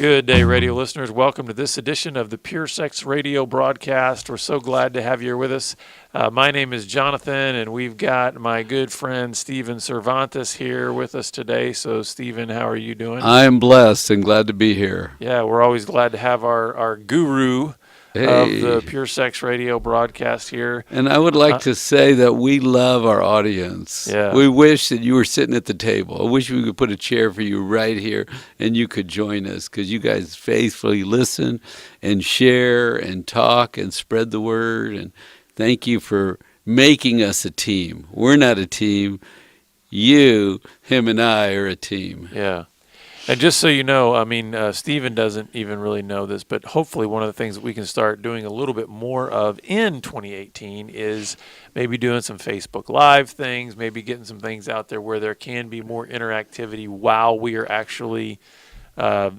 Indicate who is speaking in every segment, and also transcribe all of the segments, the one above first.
Speaker 1: Good day, radio listeners. Welcome to this edition of the Pure Sex Radio broadcast. We're so glad to have you here with us. My name is Jonathan, and we've got my good friend Stephen Cervantes here with us today. So, Stephen, how are you doing?
Speaker 2: I am blessed and glad to be here.
Speaker 1: Yeah, we're always glad to have our guru of the Pure Sex Radio broadcast here.
Speaker 2: And I would like to say that we love our audience.
Speaker 1: Yeah.
Speaker 2: We wish that you were sitting at the table. I wish we could put a chair for you right here and you could join us, because you guys faithfully listen and share and talk and spread the word. And thank you for making us a team. We're not a team. You, him, and I are a team.
Speaker 1: Yeah. And just so you know, I mean, Stephen doesn't even really know this, but hopefully one of the things that we can start doing a little bit more of in 2018 is maybe doing some Facebook Live things, maybe getting some things out there where there can be more interactivity while we are actually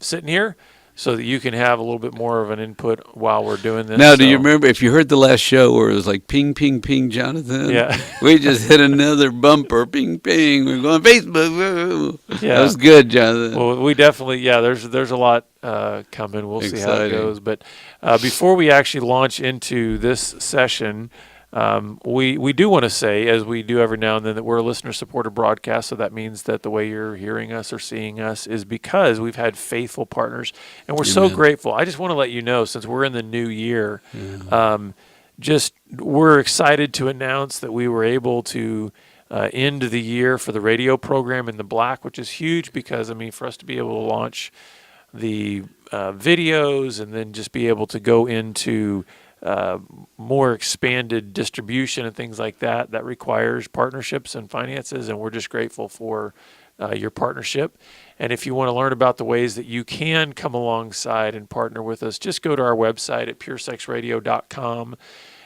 Speaker 1: sitting here, so that you can have a little bit more of an input while we're doing this.
Speaker 2: Now, do you remember, if you heard the last show where it was like ping, ping, ping, Jonathan?
Speaker 1: Yeah.
Speaker 2: We just hit another bumper, ping, ping. We're going Facebook. Woo.
Speaker 1: Yeah.
Speaker 2: That was good, Jonathan.
Speaker 1: Well, we definitely, there's a lot coming. We'll see how it goes. But before we actually launch into this session, we do want to say, as we do every now and then, that we're a listener-supported broadcast, so that means that the way you're hearing us or seeing us is because we've had faithful partners, and we're so grateful. I just want to let you know, since we're in the new year, we're excited to announce that we were able to end the year for the radio program in the black, which is huge because, I mean, for us to be able to launch the videos and then just be able to go into more expanded distribution and things like that, that requires partnerships and finances, and we're just grateful for your partnership. And if you want to learn about the ways that you can come alongside and partner with us, just go to our website at puresexradio.com,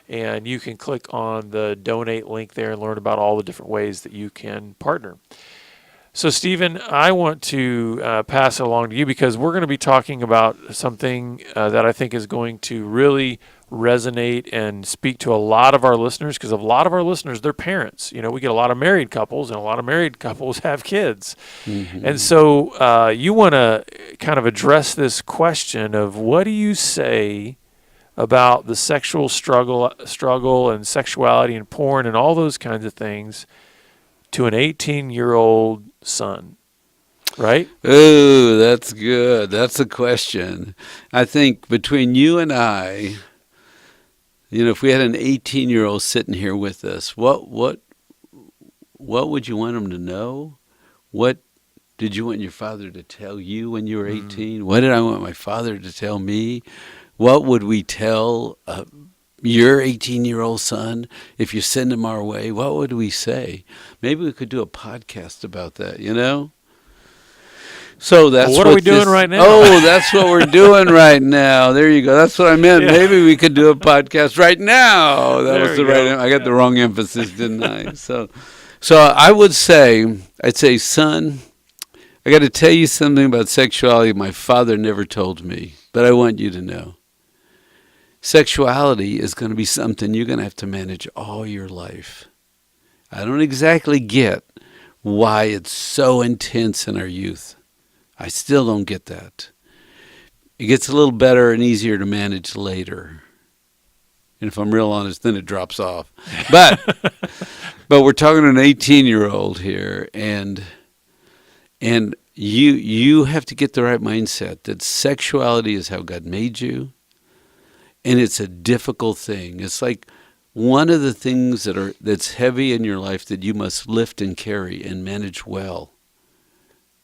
Speaker 1: and you can click on the donate link there and learn about all the different ways that you can partner. So, Stephen, I want to pass it along to you, because we're going to be talking about something that I think is going to really resonate and speak to a lot of our listeners, because a lot of our listeners, they're parents. You know, we get a lot of married couples, and a lot of married couples have kids. Mm-hmm. And so you want to kind of address this question of, what do you say about the sexual struggle and sexuality and porn and all those kinds of things to an 18-year-old son, right?
Speaker 2: Oh, that's good. That's a question. I think between you and I, you know, if we had an 18-year-old sitting here with us, what would you want him to know? What did you want your father to tell you when you were 18? What did I want my father to tell me? What would we tell your 18-year-old son if you send him our way? What would we say? Maybe we could do a podcast about that, you know? So that's
Speaker 1: what are we doing right now?
Speaker 2: Oh, that's what we're doing right now. There you go. That's what I meant. Yeah. Maybe we could do a podcast right now. That was the right. I got the wrong emphasis, didn't I? So I'd say, son, I got to tell you something about sexuality my father never told me, but I want you to know. Sexuality is going to be something you're going to have to manage all your life. I don't exactly get why it's so intense in our youth. I still don't get that. It gets a little better and easier to manage later. And if I'm real honest, then it drops off. But we're talking to an 18-year-old here, and you have to get the right mindset that sexuality is how God made you. And it's a difficult thing. It's like one of the things that's heavy in your life that you must lift and carry and manage well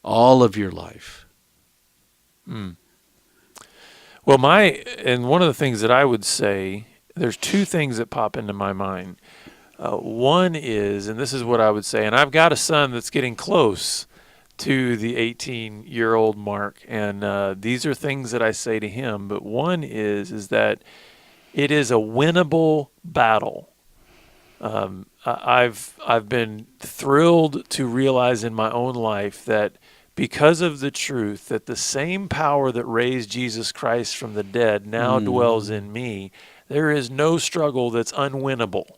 Speaker 2: all of your life.
Speaker 1: Well, one of the things that I would say, there's two things that pop into my mind. One is, and this is what I would say, and I've got a son that's getting close to the 18-year-old mark, and these are things that I say to him. But one is that it is a winnable battle. I've been thrilled to realize in my own life that because of the truth that the same power that raised Jesus Christ from the dead now dwells in me, there is no struggle that's unwinnable.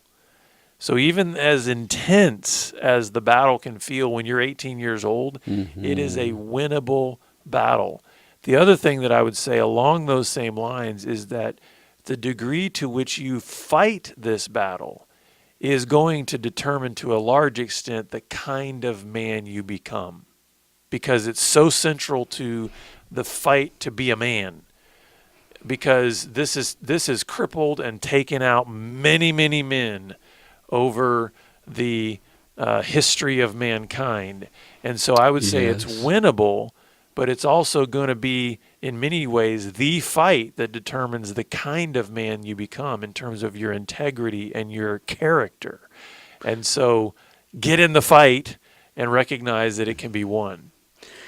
Speaker 1: So even as intense as the battle can feel when you're 18 years old, it is a winnable battle. The other thing that I would say along those same lines is that the degree to which you fight this battle is going to determine to a large extent the kind of man you become, because it's so central to the fight to be a man. Because this is crippled and taken out many, many men over the history of mankind. And so I would say it's winnable, but it's also going to be, in many ways, the fight that determines the kind of man you become in terms of your integrity and your character. And so get in the fight and recognize that it can be won.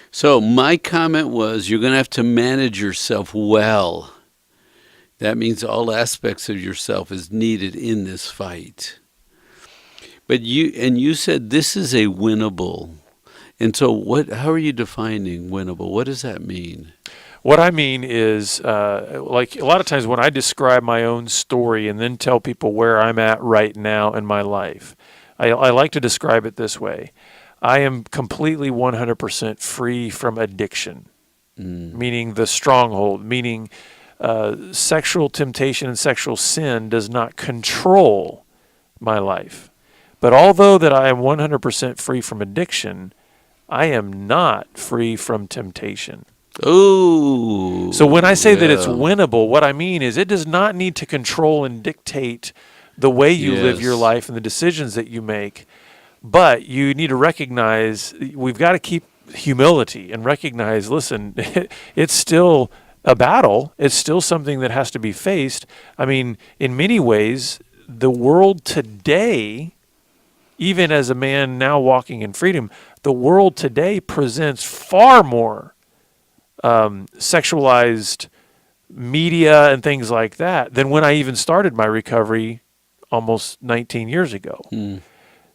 Speaker 2: So my comment was, you're going to have to manage yourself well. That means all aspects of yourself is needed in this fight. But you said this is a winnable. And so how are you defining winnable? What does that mean?
Speaker 1: What I mean is, like a lot of times when I describe my own story and then tell people where I'm at right now in my life, I like to describe it this way. I am completely 100% free from addiction, meaning the stronghold, meaning sexual temptation and sexual sin does not control my life. But although that I am 100% free from addiction, I am not free from temptation.
Speaker 2: Oh.
Speaker 1: So when I say that it's winnable, what I mean is it does not need to control and dictate the way you live your life and the decisions that you make. But you need to recognize, we've got to keep humility and recognize, listen, it's still a battle. It's still something that has to be faced. I mean, in many ways, the world today, even as a man now walking in freedom, the world today presents far more sexualized media and things like that than when I even started my recovery almost 19 years ago.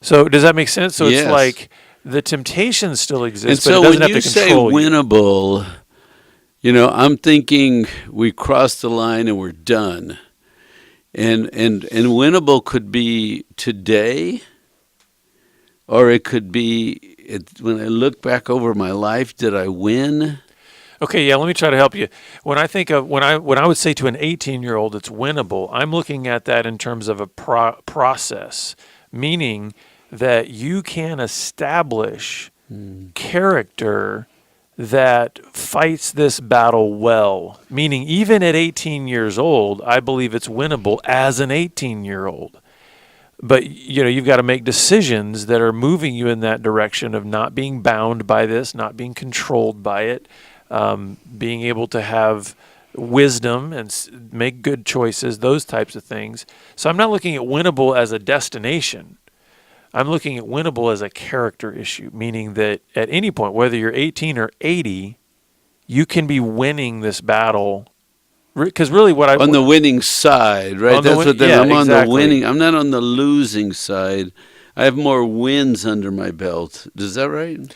Speaker 1: So does that make sense? So it's like the temptation still exists, but it doesn't have to control you.
Speaker 2: When you say winnable, I'm thinking we crossed the line and we're done. And winnable could be today, or it could be when I look back over my life, did I win?
Speaker 1: Okay, yeah, let me try to help you. When I think of when I would say to an 18-year-old it's winnable, I'm looking at that in terms of a process, meaning that you can establish character that fights this battle well. Meaning even at 18 years old, I believe it's winnable as an 18-year-old. But you've got to make decisions that are moving you in that direction of not being bound by this, not being controlled by it, being able to have wisdom and make good choices, those types of things. So I'm not looking at winnable as a destination. I'm looking at winnable as a character issue, meaning that at any point, whether you're 18 or 80, you can be winning this battle. Because really on
Speaker 2: the winning side, right? I'm on the winning. I'm not on the losing side. I have more wins under my belt. Is that right?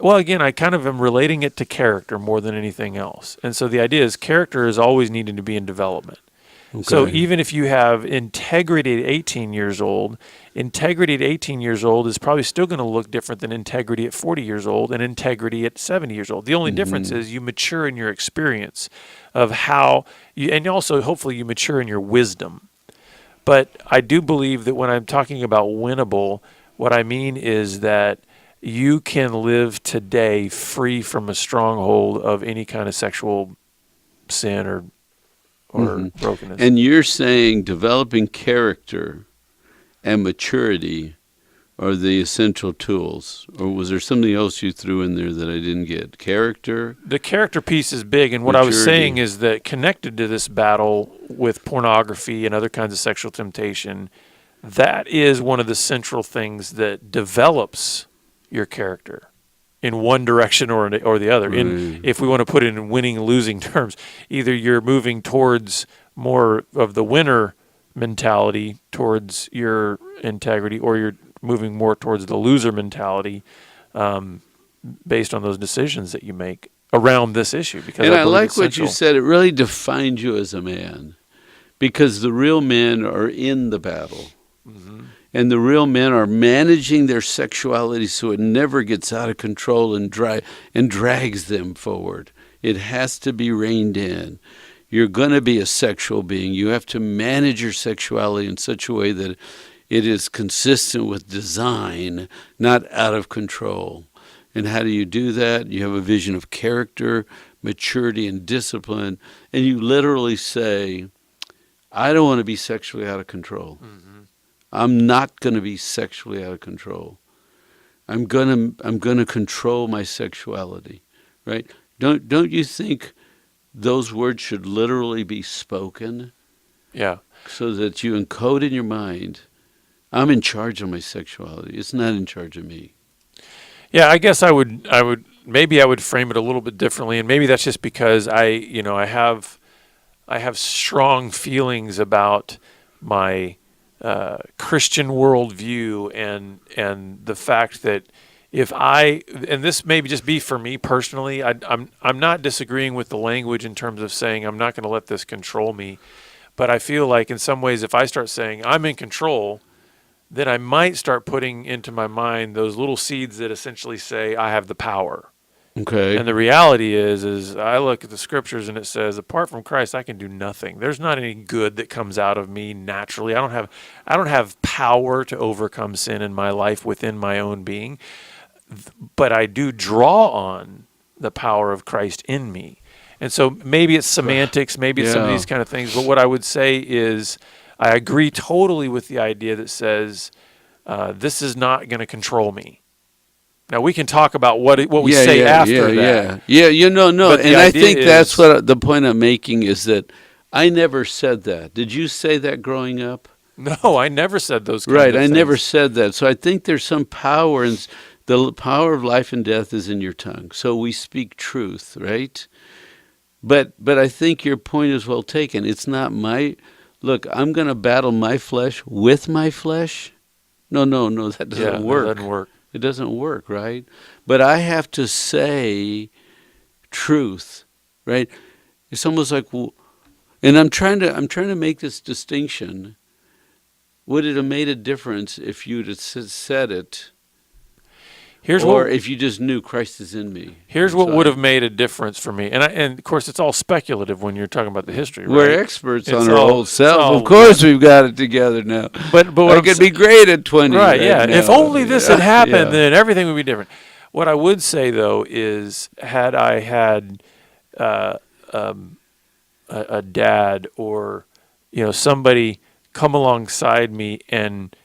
Speaker 1: Well, again, I kind of am relating it to character more than anything else. And so the idea is character is always needing to be in development. Okay. So even if you have integrity at 18 years old, integrity at 18 years old is probably still going to look different than integrity at 40 years old and integrity at 70 years old. The only difference is you mature in your experience of how you, and also hopefully you mature in your wisdom. But I do believe that when I'm talking about winnable, what I mean is that you can live today free from a stronghold of any kind of sexual sin or brokenness.
Speaker 2: And you're saying developing character and maturity are the essential tools, or was there something else you threw in there that I didn't get? Character?
Speaker 1: The character piece is big, and what maturity. I was saying is that connected to this battle with pornography and other kinds of sexual temptation, that is one of the central things that develops your character in one direction or the other. If we want to put it in winning and losing terms, either you're moving towards more of the winner mentality towards your integrity, or you're moving more towards the loser mentality based on those decisions that you make around this issue. Because
Speaker 2: I like what you said. It really defined you as a man, because the real men are in the battle. And the real men are managing their sexuality so it never gets out of control and drags them forward. It has to be reined in. You're going to be a sexual being. You have to manage your sexuality in such a way that it is consistent with design, not out of control. And how do you do that? You have a vision of character, maturity, and discipline. And you literally say, I don't want to be sexually out of control. Mm-hmm. I'm not going to be sexually out of control. I'm gonna control my sexuality, right? Don't you think those words should literally be spoken?
Speaker 1: Yeah.
Speaker 2: So that you encode in your mind, I'm in charge of my sexuality. It's not in charge of me.
Speaker 1: Yeah, I guess I would frame it a little bit differently, and maybe that's just because I have strong feelings about my Christian worldview and the fact that and this may just be for me personally, I'm not disagreeing with the language in terms of saying I'm not going to let this control me, but I feel like in some ways if I start saying I'm in control, then I might start putting into my mind those little seeds that essentially say I have the power.
Speaker 2: Okay.
Speaker 1: And the reality is I look at the scriptures and it says, apart from Christ, I can do nothing. There's not any good that comes out of me naturally. I don't have power to overcome sin in my life within my own being, but I do draw on the power of Christ in me. And so maybe it's semantics, maybe it's some of these kind of things. But what I would say is I agree totally with the idea that says this is not going to control me. Now we can talk about what we say after that.
Speaker 2: No. And I think that's what the point I'm making is that I never said that. Did you say that growing up?
Speaker 1: No, I never said those kinds of
Speaker 2: things. Right, I never said that. So I think there's some power, and the power of life and death is in your tongue. So we speak truth, right? But I think your point is well taken. It's not look, I'm going to battle my flesh with my flesh. No, that doesn't work.
Speaker 1: That doesn't work.
Speaker 2: It doesn't work, right? But I have to say truth, right? It's almost like, and I'm trying to make this distinction. Would it have made a difference if you'd have said it? If you just knew Christ is in me.
Speaker 1: Here's what would have made a difference for me. And of course, it's all speculative when you're talking about the history, right?
Speaker 2: We're experts on our old self. Of course, we've got it together now.
Speaker 1: But
Speaker 2: I could be great at 20.
Speaker 1: Right, yeah. Now. If only this had happened, then everything would be different. What I would say, though, is had I had a dad or somebody come alongside me and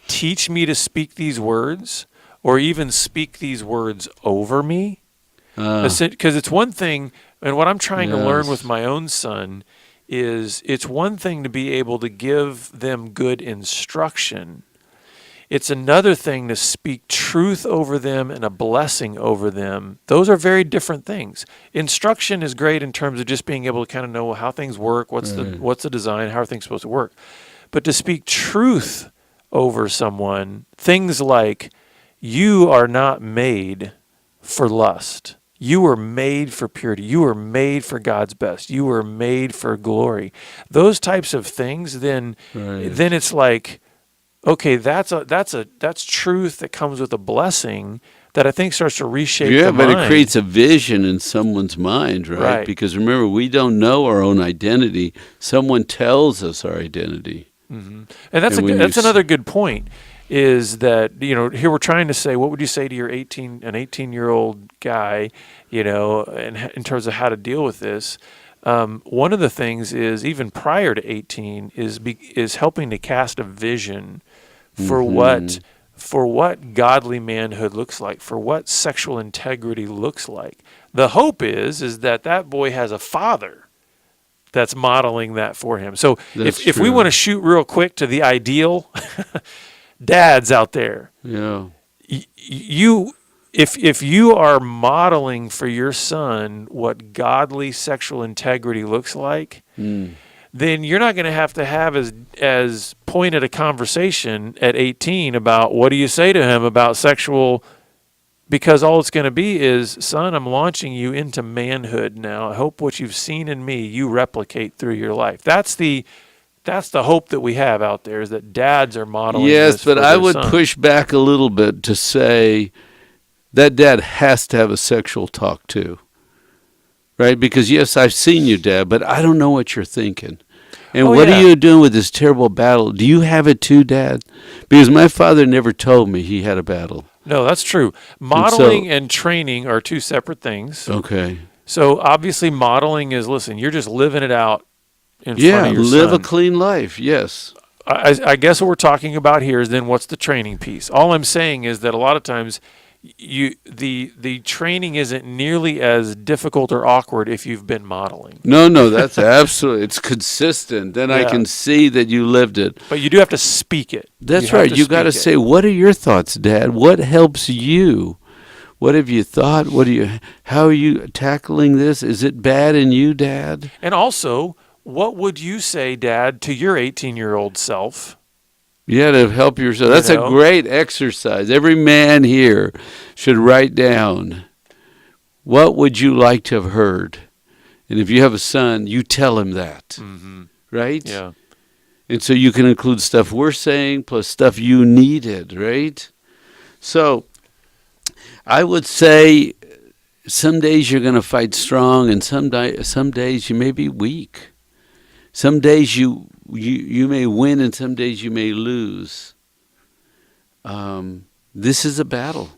Speaker 1: teach me to speak these words, or even speak these words over me. Because it's one thing, and what I'm trying to learn with my own son is it's one thing to be able to give them good instruction. It's another thing to speak truth over them and a blessing over them. Those are very different things. Instruction is great in terms of just being able to kind of know how things work, what's the design, how are things supposed to work. But to speak truth over someone, things like, you are not made for lust. You were made for purity. You were made for God's best. You were made for glory. Those types of things, then it's like, okay, that's truth that comes with a blessing that I think starts to reshape the mind.
Speaker 2: Yeah, but it creates a vision in someone's mind, right? Because remember, we don't know our own identity. Someone tells us our identity.
Speaker 1: Mm-hmm. And that's another good point. Is that here we're trying to say, what would you say to your 18-year-old guy, in terms of how to deal with this? One of the things is even prior to 18 is helping to cast a vision for what godly manhood looks like, for what sexual integrity looks like. The hope is that boy has a father that's modeling that for him. So if we want to shoot real quick to the ideal. Dads out there, if you are modeling for your son what godly sexual integrity looks like, then you're not going to have as pointed a conversation at 18 about what do you say to him about sexual, because all it's going to be is, son, I'm launching you into manhood now. I hope what you've seen in me, you replicate through your life. That's the hope that we have out there, is that dads are modeling this for
Speaker 2: but
Speaker 1: their
Speaker 2: I would
Speaker 1: son.
Speaker 2: push back a little bit to say that dad has to have a sexual talk too. right? Because yes, I've seen you, Dad, but I don't know what you're thinking. And
Speaker 1: Oh,
Speaker 2: what
Speaker 1: yeah.
Speaker 2: are you doing with this terrible battle? Do you have it too, Dad? Because my father never told me he had a battle.
Speaker 1: No, that's true.
Speaker 2: And so,
Speaker 1: Modeling and training are two separate things.
Speaker 2: okay.
Speaker 1: So obviously, modeling is, listen, you're just living it out in front
Speaker 2: Yeah,
Speaker 1: of your
Speaker 2: live a
Speaker 1: son.
Speaker 2: clean life. Yes.
Speaker 1: I guess what we're talking about here is then what's the training piece. All I'm saying is that a lot of times the training isn't nearly as difficult or awkward if you've been modeling.
Speaker 2: No, that's absolutely, it's consistent. Then I
Speaker 1: Yeah.
Speaker 2: can see that you lived it.
Speaker 1: But you do have to speak it.
Speaker 2: That's
Speaker 1: have
Speaker 2: right.
Speaker 1: to
Speaker 2: You got to
Speaker 1: speak it.
Speaker 2: say, what are your thoughts, Dad? What helps you? What have you thought? How are you tackling this? Is it bad in you, Dad?
Speaker 1: And also, what would you say, Dad, to your 18-year-old self?
Speaker 2: Yeah, to help yourself.
Speaker 1: You
Speaker 2: That's
Speaker 1: know?
Speaker 2: a great exercise. Every man here should write down, what would you like to have heard? And if you have a son, you tell him that,
Speaker 1: Mm-hmm.
Speaker 2: right?
Speaker 1: Yeah.
Speaker 2: And so you can include stuff we're saying plus stuff you needed, right? So I would say some days you're going to fight strong, and some days you may be weak. Some days you may win, and some days you may lose. This is a battle.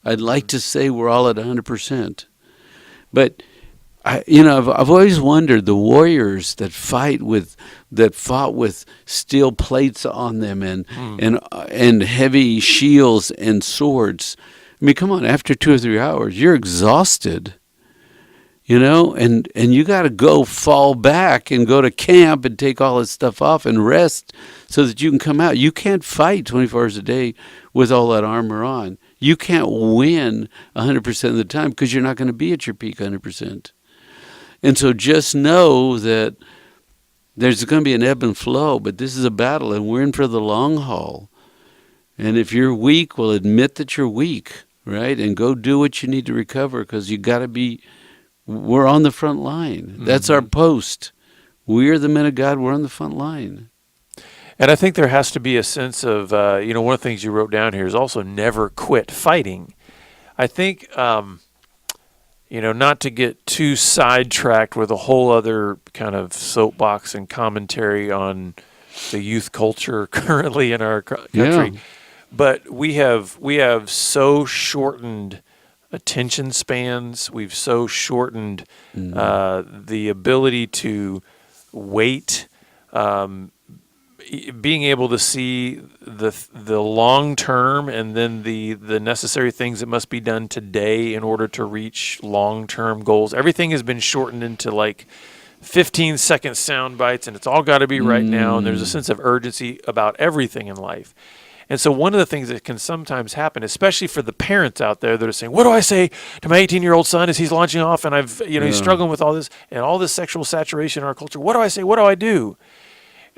Speaker 2: I'd like to say we're all at 100%, but I've always wondered the warriors that fought with steel plates on them and heavy shields and swords. I mean, come on, after 2 or 3 hours, you're exhausted, and you got to fall back and go to camp and take all this stuff off and rest so that you can come out. You can't fight 24 hours a day with all that armor on. You can't win 100% of the time because you're not going to be at your peak 100%. And so just know that there's going to be an ebb and flow, but this is a battle, and we're in for the long haul. And if you're weak, well, admit that you're weak, right? And go do what you need to recover, because you got to be, we're on the front line. Mm-hmm. That's our post. We're the men of God. We're on the front line.
Speaker 1: And I think there has to be a sense of, one of the things you wrote down here is also never quit fighting. I think, not to get too sidetracked with a whole other kind of soapbox and commentary on the youth culture currently in our country,
Speaker 2: Yeah.
Speaker 1: but we have so shortened attention spans. We've so shortened the ability to wait. Being able to see the long term and then the necessary things that must be done today in order to reach long term goals. Everything has been shortened into like 15-second sound bites, and it's all got to be right now. And there's a sense of urgency about everything in life. And so one of the things that can sometimes happen, especially for the parents out there that are saying, what do I say to my 18-year-old son as he's launching off and he's struggling with all this and all this sexual saturation in our culture? What do I say? What do I do?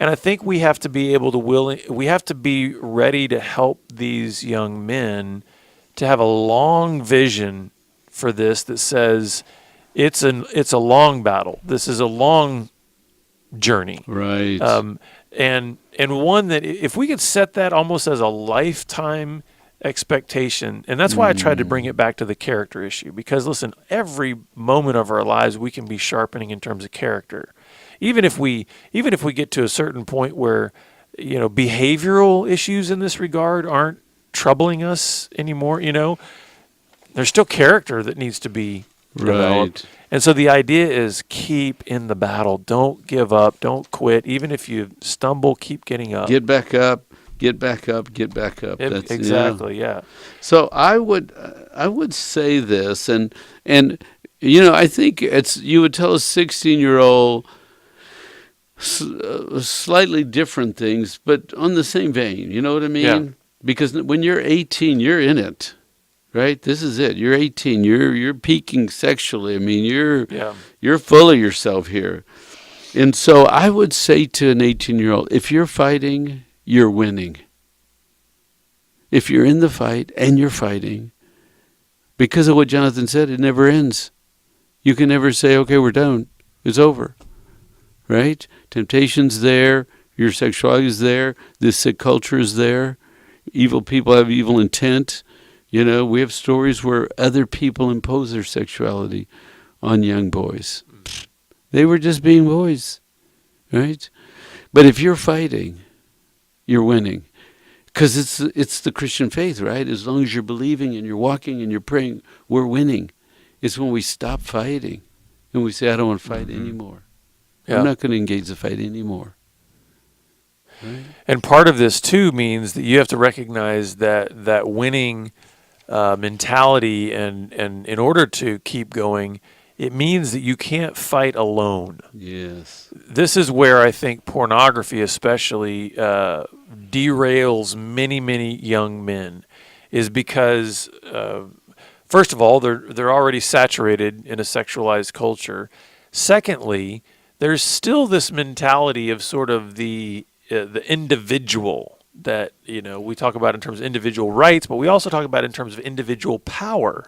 Speaker 1: And I think we have to be we have to be ready to help these young men to have a long vision for this that says it's a long battle. This is a long journey.
Speaker 2: Right.
Speaker 1: And one that if we could set that almost as a lifetime expectation, and that's why I tried to bring it back to the character issue, because listen, every moment of our lives we can be sharpening in terms of character. Even if we get to a certain point where, behavioral issues in this regard aren't troubling us anymore, there's still character that needs to be developed.
Speaker 2: Right.
Speaker 1: And so the idea is keep in the battle. Don't give up. Don't quit. Even if you stumble, keep getting up.
Speaker 2: Get back up. Get back up. Get back up. That's,
Speaker 1: exactly. Yeah.
Speaker 2: So I would say this, and I think you would tell a 16-year-old slightly different things, but on the same vein. You know what I mean?
Speaker 1: Yeah.
Speaker 2: Because when you're 18, you're in it, right? This is it. You're 18. You're peaking sexually. I mean, you're full of yourself here. And so I would say to an 18-year-old, if you're fighting, you're winning. If you're in the fight and you're fighting, because of what Jonathan said, it never ends. You can never say, okay, we're done. It's over. Right? Temptation's there. Your sexuality is there. This sick culture is there. Evil people have evil intent. We have stories where other people impose their sexuality on young boys. They were just being boys, right? But if you're fighting, you're winning. Because it's the Christian faith, right? As long as you're believing and you're walking and you're praying, we're winning. It's when we stop fighting and we say, I don't want to fight anymore.
Speaker 1: Yeah.
Speaker 2: I'm not going to engage the fight anymore. Right?
Speaker 1: And part of this, too, means that you have to recognize that winning mentality, and in order to keep going, it means that you can't fight alone.
Speaker 2: Yes.
Speaker 1: This is where I think pornography especially derails many, many young men, is because, first of all, they're already saturated in a sexualized culture. Secondly, there's still this mentality of sort of the individual that, we talk about in terms of individual rights, but we also talk about in terms of individual power.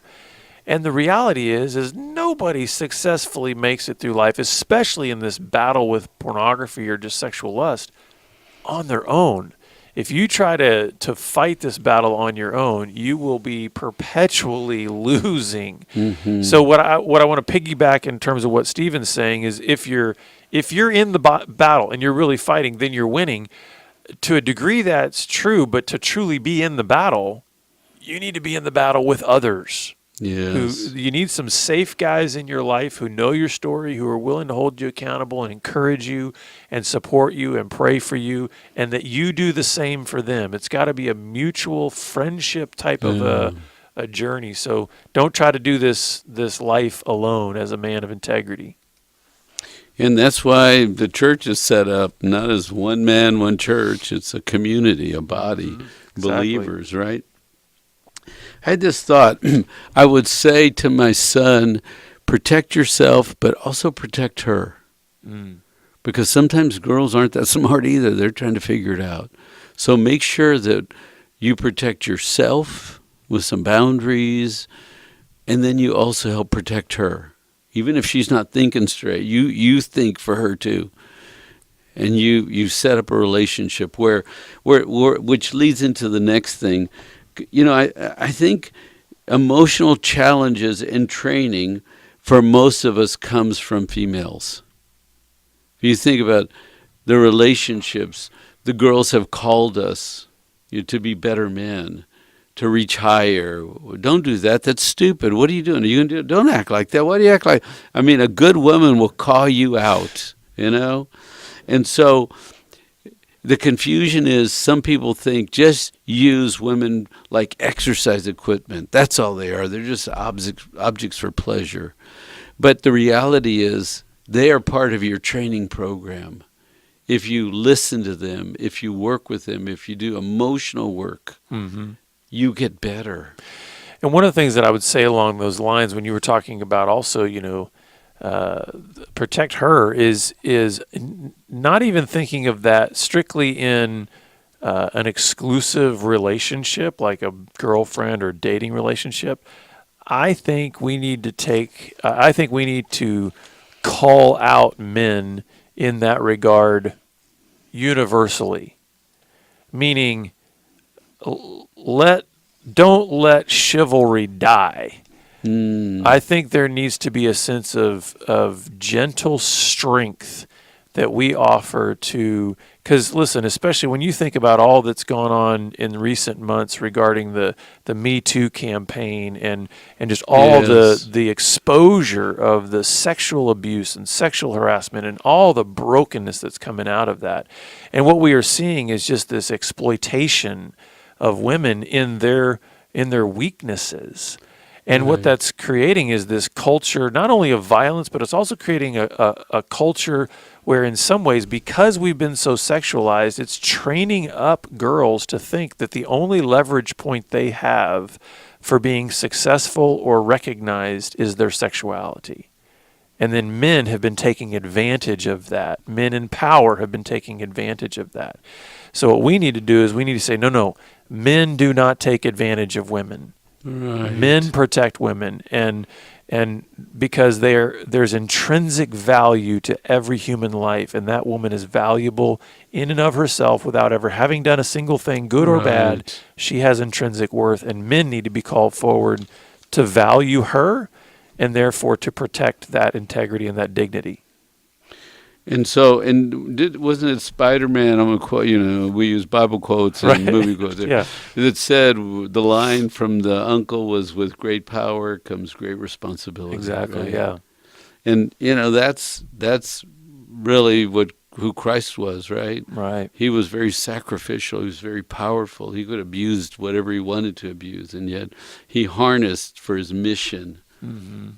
Speaker 1: And the reality is nobody successfully makes it through life, especially in this battle with pornography or just sexual lust, on their own. If you try to fight this battle on your own, you will be perpetually losing. Mm-hmm. So what I want to piggyback in terms of what Stephen's saying is if you're in the battle and you're really fighting, then you're winning. To a degree, that's true, but to truly be in the battle, you need to be in the battle with others.
Speaker 2: Yes.
Speaker 1: You need some safe guys in your life who know your story, who are willing to hold you accountable and encourage you and support you and pray for you, and that you do the same for them. It's got to be a mutual friendship type of a journey. So don't try to do this life alone as a man of integrity.
Speaker 2: And that's why the church is set up not as one man, one church. It's a community, a body, believers, right? I had this thought. I would say to my son, protect yourself, but also protect her. Because sometimes girls aren't that smart either. They're trying to figure it out. So make sure that you protect yourself with some boundaries, and then you also help protect her. Even if she's not thinking straight, you think for her too. And you set up a relationship where which leads into the next thing. I think emotional challenges in training for most of us comes from females. If you think about the relationships, the girls have called us to be better men, to reach higher. Don't do that. That's stupid. What are you doing? Are you going to do it? Don't act like that. Why do you act like? I mean, a good woman will call you out, And so the confusion is some people think just use women like exercise equipment. That's all they are. They're just objects for pleasure. But the reality is they are part of your training program. If you listen to them, if you work with them, if you do emotional work, you get better.
Speaker 1: And one of the things that I would say along those lines when you were talking about also, protect her is not even thinking of that strictly in an exclusive relationship like a girlfriend or dating relationship. I think we need to call out men in that regard universally, meaning don't let chivalry die. I think there needs to be a sense of gentle strength that we offer to, because listen, especially when you think about all that's gone on in recent months regarding the Me Too campaign and just all the exposure of the sexual abuse and sexual harassment and all the brokenness that's coming out of that. And what we are seeing is just this exploitation of women in their weaknesses. And what that's creating is this culture, not only of violence, but it's also creating a culture where in some ways, because we've been so sexualized, it's training up girls to think that the only leverage point they have for being successful or recognized is their sexuality. And then men have been taking advantage of that. Men in power have been taking advantage of that. So what we need to do is we need to say, no, men do not take advantage of women. Right. Men protect women, and because there's intrinsic value to every human life, and that woman is valuable in and of herself without ever having done a single thing, good or bad. She has intrinsic worth, and men need to be called forward to value her and therefore to protect that integrity and that dignity.
Speaker 2: And so, wasn't it Spider-Man? I'm gonna quote. We use Bible quotes and
Speaker 1: Right.
Speaker 2: movie quotes.
Speaker 1: Yeah.
Speaker 2: That said, the line from the uncle was, "With great power comes great responsibility."
Speaker 1: Exactly.
Speaker 2: Right?
Speaker 1: Yeah.
Speaker 2: And that's really who Christ was, right?
Speaker 1: Right.
Speaker 2: He was very sacrificial. He was very powerful. He could have abused whatever he wanted to abuse, and yet he harnessed for his mission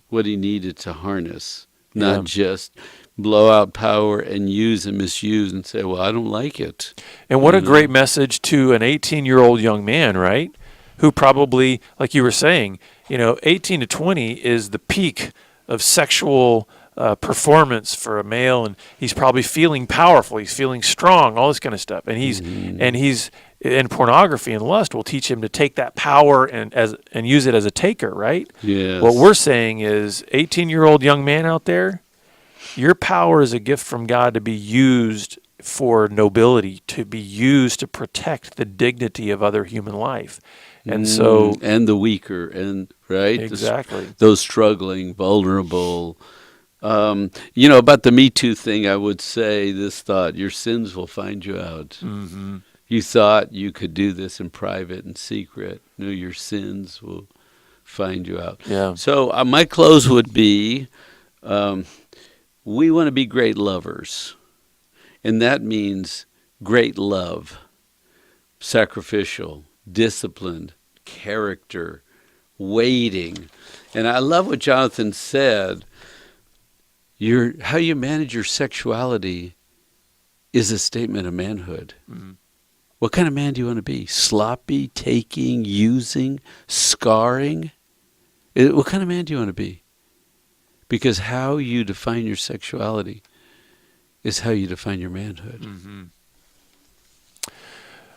Speaker 2: what he needed to harness, not just blow out power and use and misuse and say, well, I don't like it.
Speaker 1: And what a great message to an 18-year-old young man, right? Who probably, like you were saying, 18 to 20 is the peak of sexual performance for a male, and he's probably feeling powerful, he's feeling strong, all this kind of stuff. And he's and pornography and lust will teach him to take that power and use it as a taker, right?
Speaker 2: Yes.
Speaker 1: What we're saying is, 18-year-old young man out there, your power is a gift from God to be used for nobility, to be used to protect the dignity of other human life. And so,
Speaker 2: and the weaker, and right,
Speaker 1: exactly,
Speaker 2: those struggling, vulnerable. About the Me Too thing, I would say this thought: your sins will find you out. Mm-hmm. You thought you could do this in private and secret. No, your sins will find you out.
Speaker 1: Yeah.
Speaker 2: So my close would be, we want to be great lovers, and that means great love, sacrificial, disciplined, character, waiting. And I love what Jonathan said. How you manage your sexuality is a statement of manhood. Mm-hmm. What kind of man do you want to be? Sloppy, taking, using, scarring? What kind of man do you want to be? Because how you define your sexuality is how you define your manhood.
Speaker 1: Mm-hmm.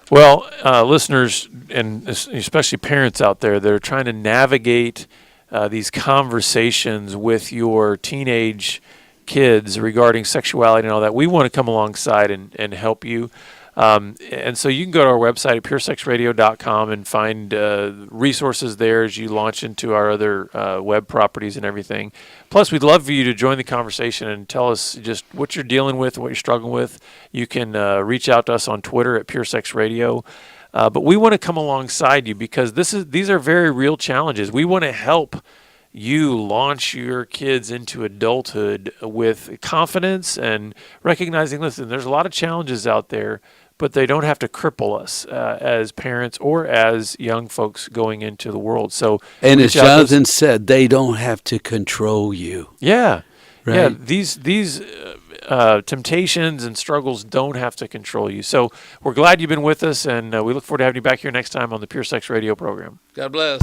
Speaker 1: Well, listeners, and especially parents out there that are trying to navigate these conversations with your teenage kids regarding sexuality and all that, we want to come alongside and help you. And so you can go to our website at puresexradio.com and find resources there as you launch into our other web properties and everything. Plus, we'd love for you to join the conversation and tell us just what you're dealing with, what you're struggling with. You can reach out to us on Twitter at puresexradio. But we want to come alongside you because these are very real challenges. We want to help you launch your kids into adulthood with confidence and recognizing, listen, there's a lot of challenges out there, but they don't have to cripple us as parents or as young folks going into the world. So,
Speaker 2: and as Jonathan said, they don't have to control you.
Speaker 1: Yeah.
Speaker 2: Right?
Speaker 1: Yeah. These temptations and struggles don't have to control you. So we're glad you've been with us, and we look forward to having you back here next time on the Pure Sex Radio program.
Speaker 2: God bless.